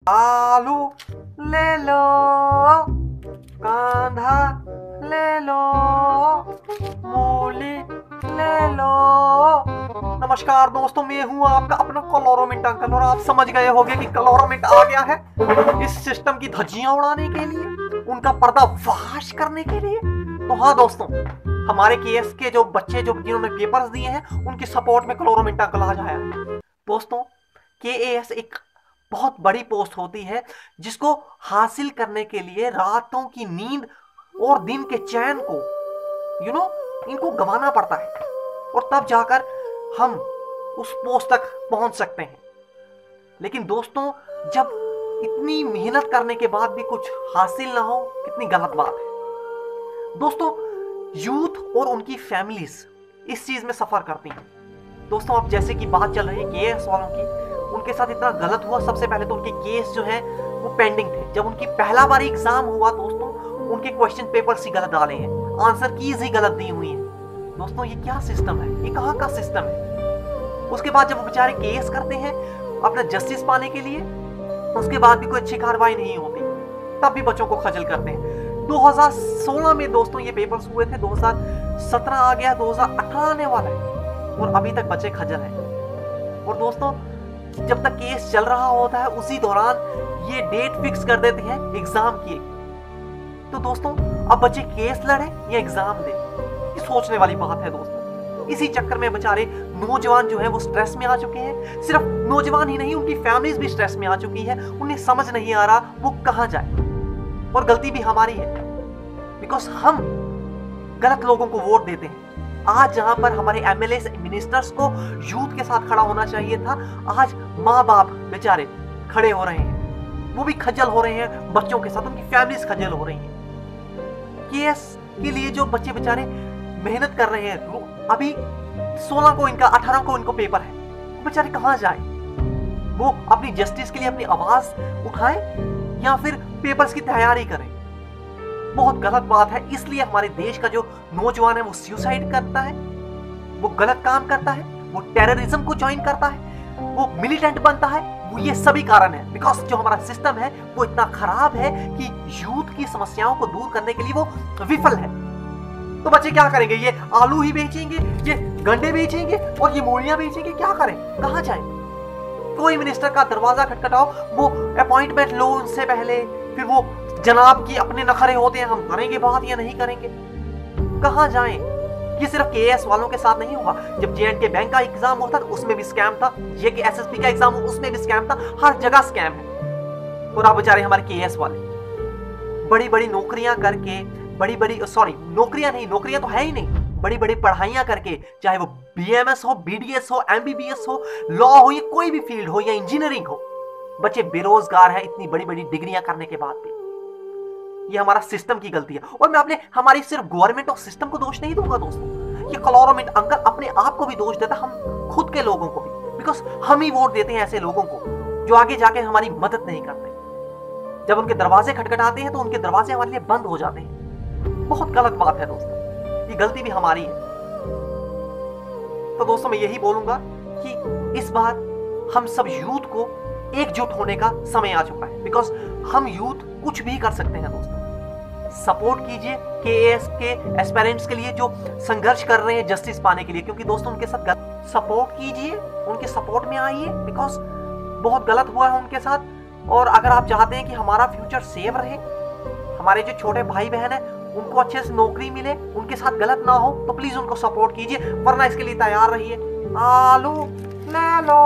आलू ले लो, कांधा ले लो, मूली ले लो। नमस्कार दोस्तों, मैं हूं आपका अपना कलोरोमिंट अंकल और आप समझ गए होंगे कि कलोरोमिंट आ गया है इस सिस्टम की धज्जियां उड़ाने के लिए, उनका पर्दाफाश करने के लिए। तो हाँ दोस्तों, हमारे केएस के जो बच्चे जिन्होंने पेपर्स दिए हैं उनकी सपोर्ट में कलोरोमिंट अंकल आ जाया है। दोस्तों, केएएस एक बहुत बड़ी पोस्ट होती है जिसको हासिल करने के लिए रातों की नींद और दिन के चैन को इनको गंवाना पड़ता है और तब जाकर हम उस पोस्ट तक पहुंच सकते हैं। लेकिन दोस्तों, जब इतनी मेहनत करने के बाद भी कुछ हासिल ना हो, कितनी गलत बात है। दोस्तों, यूथ और उनकी फैमिलीज इस चीज में सफर करती हैं। दोस्तों, अब जैसे कि बात चल रही है केएस वालों की, उनके साथ इतना गलत हुआ। सबसे पहले तो उनके केस जो है वो पेंडिंग थे। जब उनकी पहला बार एग्जाम हुआ दोस्तों, उनके क्वेश्चन पेपर्स ही गलत डाले हैं, आंसर कीज ही गलत दी हुई है। दोस्तों, ये क्या सिस्टम है? ये कहाँ का सिस्टम है? उसके बाद जब वो बेचारे केस करते हैं अपना जस्टिस पाने के लिए, उसके बाद भी कोई अच्छी कार्रवाई नहीं होती, तब भी बच्चों को खजल करते हैं। 2016 में दोस्तों ये पेपर्स हुए थे, 2017 आ गया, 2018 आने वाला है और अभी तक बच्चे खजल हैं। और दोस्तों, जब तक केस चल रहा होता है उसी दौरान ये डेट फिक्स कर देते हैं एग्जाम की। तो दोस्तों, अब बच्चे केस लड़े या एग्जाम दे, ये सोचने वाली बात है दोस्तों। इसी चक्कर में बेचारे नौजवान जो है वो स्ट्रेस में आ चुके हैं। सिर्फ नौजवान ही नहीं, उनकी फैमिलीज भी स्ट्रेस में आ चुकी है। उन्हें समझ नहीं आ रहा वो कहां जाए। और गलती भी हमारी है, बिकॉज हम गलत लोगों को वोट देते हैं। आज जहां पर हमारे एमएलए मिनिस्टर्स को यूथ के साथ खड़ा होना चाहिए था, आज माँ बाप बेचारे खड़े हो रहे हैं, वो भी खज्जल हो रहे हैं बच्चों के साथ, उनकी फैमिलीज खज्जल हो रही हैं। केएस के लिए जो बच्चे बेचारे मेहनत कर रहे हैं, अभी 16 को इनका, 18 को इनको पेपर है, वो बेचारे कहां जाए? वो अपनी जस्टिस के लिए अपनी आवाज उठाएं या फिर पेपर्स की तैयारी करें? बहुत गलत बात है। इसलिए हमारे देश का जो नौजवान है वो सुसाइड करता है, वो गलत काम करता है, वो टेररिज्म को ज्वाइन करता है, वो मिलिटेंट बनता है। वो ये सभी कारण है बिकॉज जो हमारा सिस्टम है वो इतना खराब है कि यूथ की समस्याओं को दूर करने के लिए वो विफल है। तो बच्चे क्या करेंगे? ये आलू ही बेचेंगे, ये गंडे बेचेंगे और ये मूलियां बेचेंगे? क्या करें? कहां जाएं? कोई मिनिस्टर का दरवाजा खटखटाओ, वो अपॉइंटमेंट लो उनसे पहले, फिर वो जनाब की अपने नखरे होते हैं, हम करेंगे बात या नहीं करेंगे? कहां जाएं? ये सिर्फ केएस वालों के साथ नहीं हुआ। जब जेएंडके बैंक का एग्जाम हुआ था उसमें भी स्कैम था, ये कि एसएसपी का एग्जाम हुआ उसमें भी स्कैम था। हर जगह स्कैम है। और आप बेचारे हमारे केएस वाले बड़ी बड़ी नौकरियां करके, नौकरियां तो है ही नहीं, बड़ी बड़ी पढ़ाइयां करके, चाहे वो बीएमएस हो, बीडीएस हो, एमबीबीएस हो, लॉ हो, या कोई भी फील्ड हो या इंजीनियरिंग हो, बच्चे बेरोजगार है इतनी बड़ी बड़ी डिग्रियां करने के बाद भी। ये हमारा सिस्टम की गलती है। और मैं हमारी सिर्फ गवर्नमेंट और सिस्टम को दोष नहीं दूंगा दोस्तों, ये कलोरोमिंट अंकल अपने आप को भी दोष देता, हम खुद के लोगों को भी, बिकॉज हम ही वोट देते हैं ऐसे लोगों को जो आगे जाके हमारी मदद नहीं करते। जब उनके दरवाजे खटखटाते हैं तो उनके दरवाजे हमारे लिए बंद हो जाते हैं। बहुत गलत बात है दोस्तों, ये गलती भी हमारी है। तो दोस्तों, मैं यही बोलूंगा कि इस बार हम सब यूथ को एकजुट होने का समय आ चुका है, बिकॉज हम यूथ कुछ भी कर सकते हैं दोस्तों। सपोर्ट कीजिए केएएस के एस्पिरेंट्स के लिए जो संघर्ष कर रहे हैं जस्टिस पाने के लिए, क्योंकि दोस्तों उनके साथ सपोर्ट कीजिए, उनके सपोर्ट में आइए, बिकॉज बहुत गलत हुआ है उनके साथ। और अगर आप चाहते हैं कि हमारा फ्यूचर सेव रहे, हमारे जो छोटे भाई बहन है उनको अच्छे से नौकरी मिले, उनके साथ गलत ना हो, तो प्लीज उनको सपोर्ट कीजिए, वरना इसके लिए तैयार रहिए। आलू ले लो,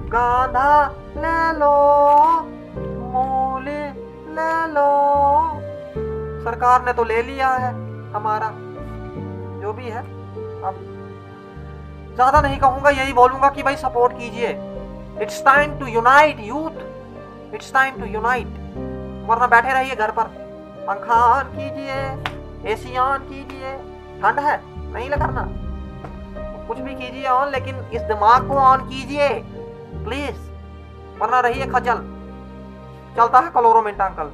कांधा ले लो, मूली ले लो। सरकार ने तो ले लिया है हमारा, जो भी है। अब ज्यादा नहीं कहूंगा, यही बोलूंगा कि भाई सपोर्ट कीजिए। It's time to unite youth, it's time to unite, वरना बैठे रहिए घर पर। पंखा ऑन कीजिए, एसी ऑन कीजिए, ठंड है नहीं करना, कुछ भी कीजिए ऑन, लेकिन इस दिमाग को ऑन कीजिए प्लीज, वरना रहिए खजल। चलता है कलोरोमिंट अंकल।